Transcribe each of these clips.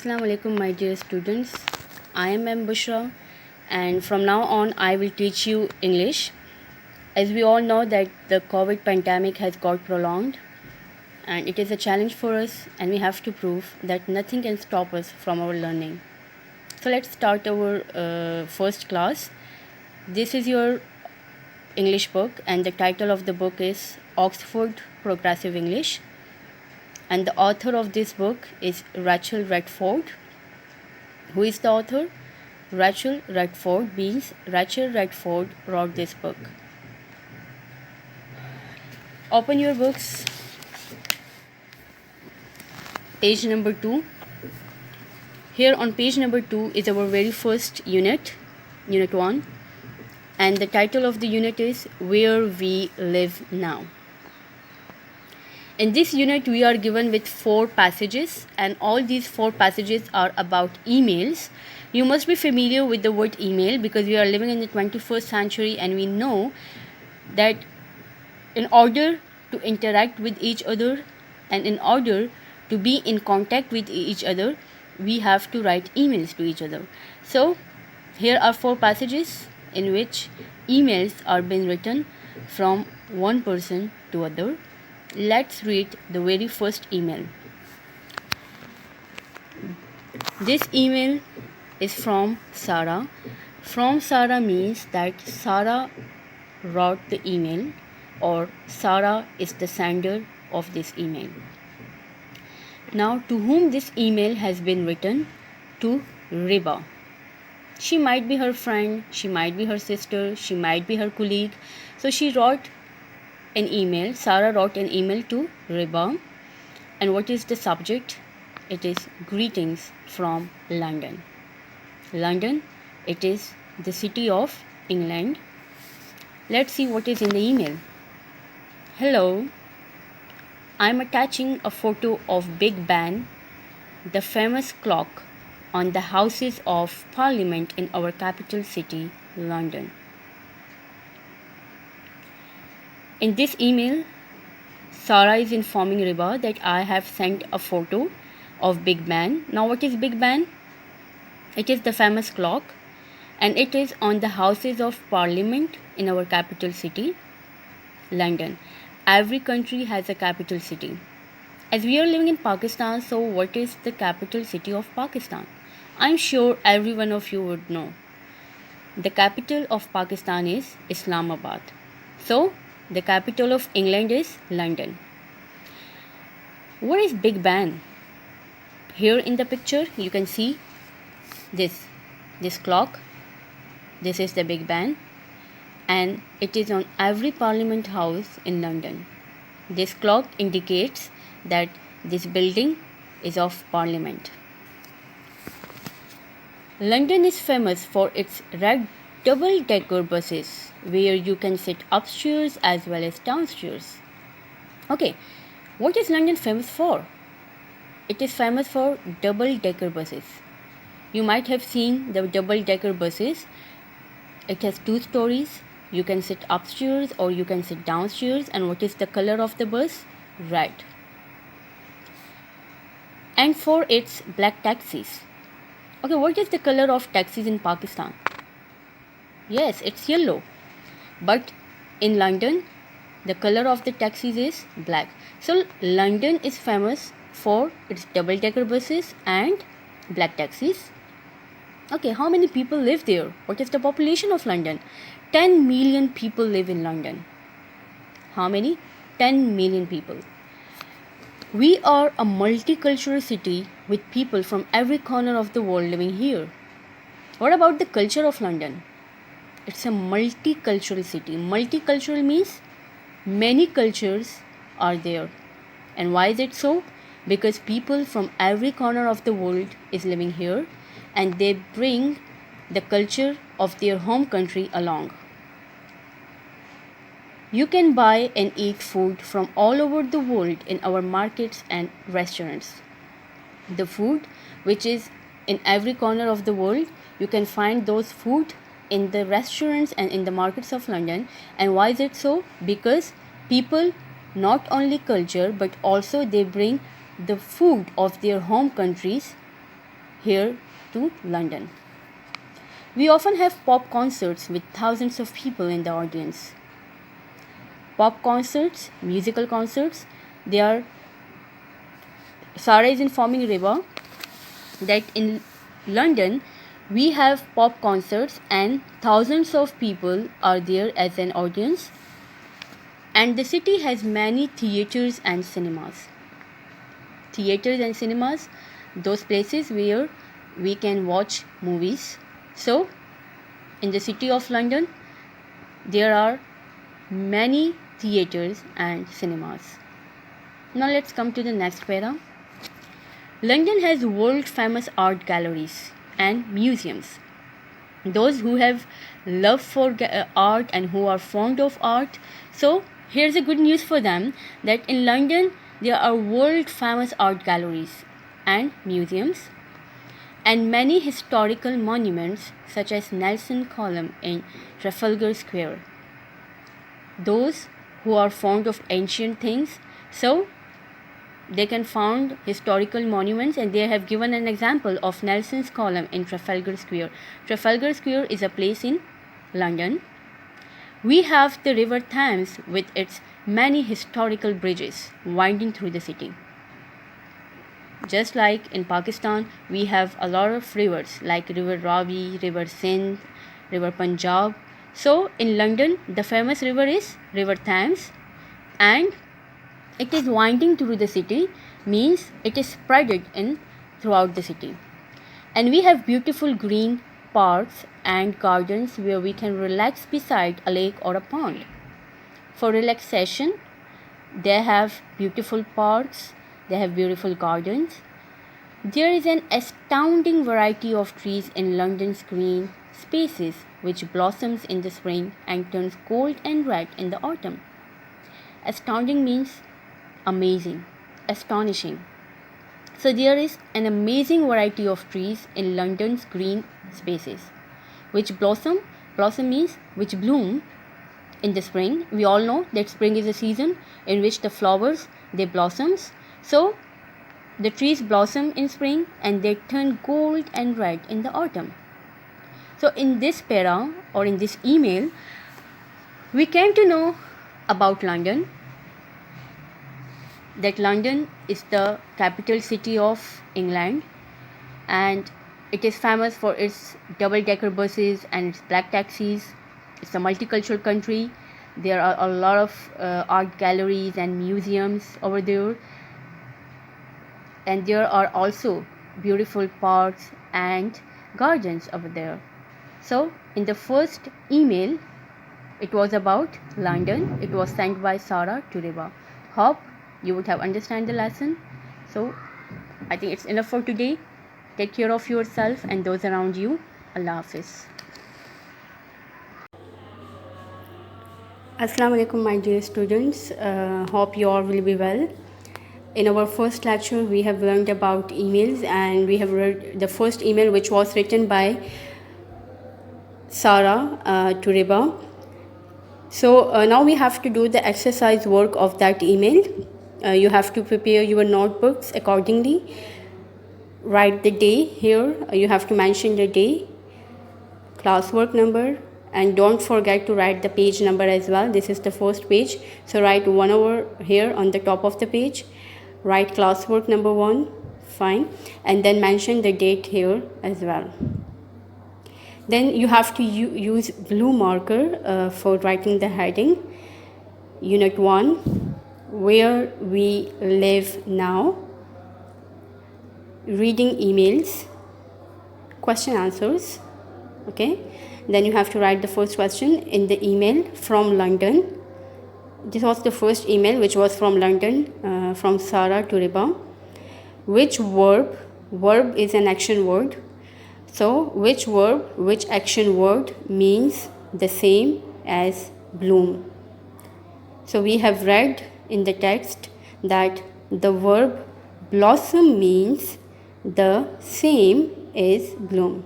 Assalamu alaikum, my dear students. I am M. Bushra, and from now on I will teach you English. As we all know that the COVID pandemic has got prolonged, and it is a challenge for us, and we have to prove that nothing can stop us from our learning. So let's start our first class. This is your English book, and the title of the book is Oxford Progressive English. And the author of this book is Rachel Redford. Who is the author? Rachel Redford means Rachel Redford wrote this book. Open your books. Page number 2. Here on page number 2 is our very first unit, Unit 1. And the title of the unit is Where We Live Now. In this unit, we are given with 4 passages, and all these 4 passages are about emails. You must be familiar with the word email because we are living in the 21st century, and we know that in order to interact with each other and in order to be in contact with each other, we have to write emails to each other. So here are 4 passages in which emails are being written from one person to other. Let's read the very first email. This email is from Sarah. From Sarah means that Sarah wrote the email, or Sarah is the sender of this email. Now, to whom this email has been written? To Riba. She might be her friend, she might be her sister, she might be her colleague. So she wrote an email. Sarah wrote an email to Riba. And what is the subject? It is greetings from London. London, it is the city of England. Let's see what is in the email. Hello, I'm attaching a photo of Big Ben, the famous clock on the Houses of Parliament in our capital city, London. In this email, Sarah is informing Riba that I have sent a photo of Big Ben. Now, what is Big Ben? It is the famous clock, and it is on the Houses of Parliament in our capital city, London. Every country has a capital city. As we are living in Pakistan, so what is the capital city of Pakistan? I'm sure every one of you would know. The capital of Pakistan is Islamabad. So, the capital of England is London. What is Big Ben? Here in the picture, you can see this clock. This is the Big Ben, and it is on every Parliament house in London. This clock indicates that this building is of Parliament. London is famous for its red double-decker buses where you can sit upstairs as well as downstairs. Okay, what is London famous for? It is famous for double-decker buses. You might have seen the double-decker buses. It has 2 stories. You can sit upstairs or you can sit downstairs. And what is the color of the bus? Red. And for its black taxis. Okay, what is the color of taxis in Pakistan? Yes, it's yellow. But in London, the color of the taxis is black. So London is famous for its double-decker buses and black taxis. Okay, how many people live there? What is the population of London? 10 million people live in London. How many? 10 million people. We are a multicultural city with people from every corner of the world living here. What about the culture of London? It's a multicultural city. Multicultural means many cultures are there. And why is it so? Because people from every corner of the world is living here, and they bring the culture of their home country along. You can buy and eat food from all over the world in our markets and restaurants. The food which is in every corner of the world, you can find those food in the restaurants and in the markets of London. And why is it so? Because people not only culture but also they bring the food of their home countries here to London. We often have pop concerts with thousands of people in the audience. Pop concerts, musical concerts, they are. Sarah is informing Riva that in London we have pop concerts and thousands of people are there as an audience, and the city has many theaters and cinemas. Theaters and cinemas, those places where we can watch movies. So in the city of London there are many theaters and cinemas. Now let's come to the next para. London has world famous art galleries and museums. Those who have love for art and who are fond of art, so here's a good news for them that in London there are world famous art galleries and museums and many historical monuments such as Nelson Column in Trafalgar Square. Those who are fond of ancient things, so they can find historical monuments, and they have given an example of Nelson's Column in Trafalgar Square. Trafalgar Square is a place in London. We have the River Thames with its many historical bridges winding through the city. Just like in Pakistan, we have a lot of rivers like River Ravi, River Sindh, River Punjab. So in London, the famous river is River Thames, and it is winding through the city, means it is spreaded in throughout the city. And we have beautiful green parks and gardens where we can relax beside a lake or a pond. For relaxation, they have beautiful parks, they have beautiful gardens. There is an astounding variety of trees in London's green spaces which blossoms in the spring and turns gold and red in the autumn. Astounding means amazing, astonishing. So there is an amazing variety of trees in London's green spaces which blossom means which bloom in the spring. We all know that spring is a season in which the flowers they blossoms. So the trees blossom in spring and they turn gold and red in the autumn. So in this para or in this email, we came to know about London, that London is the capital city of England and it is famous for its double-decker buses and its black taxis. It's a multicultural country. There are a lot of art galleries and museums over there, and there are also beautiful parks and gardens over there. So in the first email, it was about London. It was sent by Sarah to Riva. Hope you would have understand the lesson. So I think it's enough for today. Take care of yourself and those around you. Allah Hafiz. Assalamu alaikum, my dear students. Hope you all will be well. In our first lecture, we have learned about emails, and we have read the first email which was written by Sarah to Riva. So now we have to do the exercise work of that email. You have to prepare your notebooks accordingly. Write the day here. You have to mention the day, classwork number, and don't forget to write the page number as well. This is the first page, so write 1 over here on the top of the page. Write classwork number 1, fine, and then mention the date here as well. Then you have to use blue marker for writing the heading. Unit 1, where we live now. Reading emails, question answers. Okay, then you have to write the first question in the email from London. This was the first email which was from London, from Sarah to Riva. Which verb is an action word. So which verb, which action word means the same as bloom. So we have read in the text that the verb blossom means the same is bloom.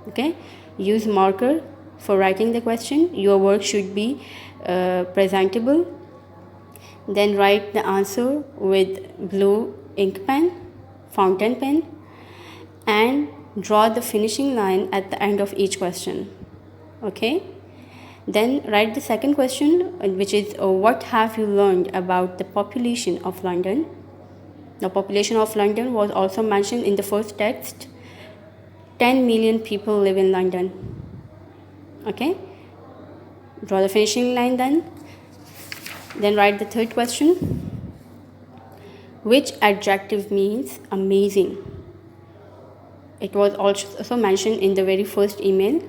Okay, use marker for writing the question. Your work should be presentable. Then write the answer with blue ink pen, fountain pen, and draw the finishing line at the end of each question. Okay? Then write the second question, which is what have you learned about the population of London? The population of London was also mentioned in the first text. 10 million people live in London. Okay? Draw the finishing line then. Then write the third question. Which adjective means amazing? It was also mentioned in the very first email.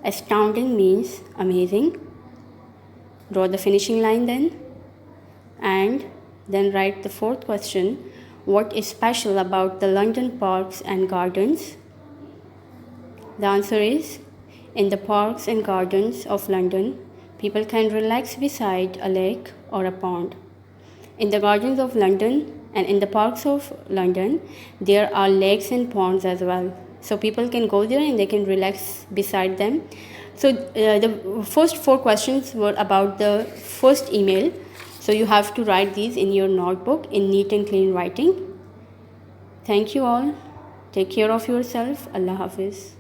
Astounding means amazing. Draw the finishing line then. And then write the fourth question. What is special about the London parks and gardens? The answer is, in the parks and gardens of London, people can relax beside a lake or a pond. In the gardens of London and in the parks of London, there are lakes and ponds as well. So people can go there and they can relax beside them. So the first 4 questions were about the first email. So you have to write these in your notebook in neat and clean writing. Thank you all. Take care of yourself. Allah Hafiz.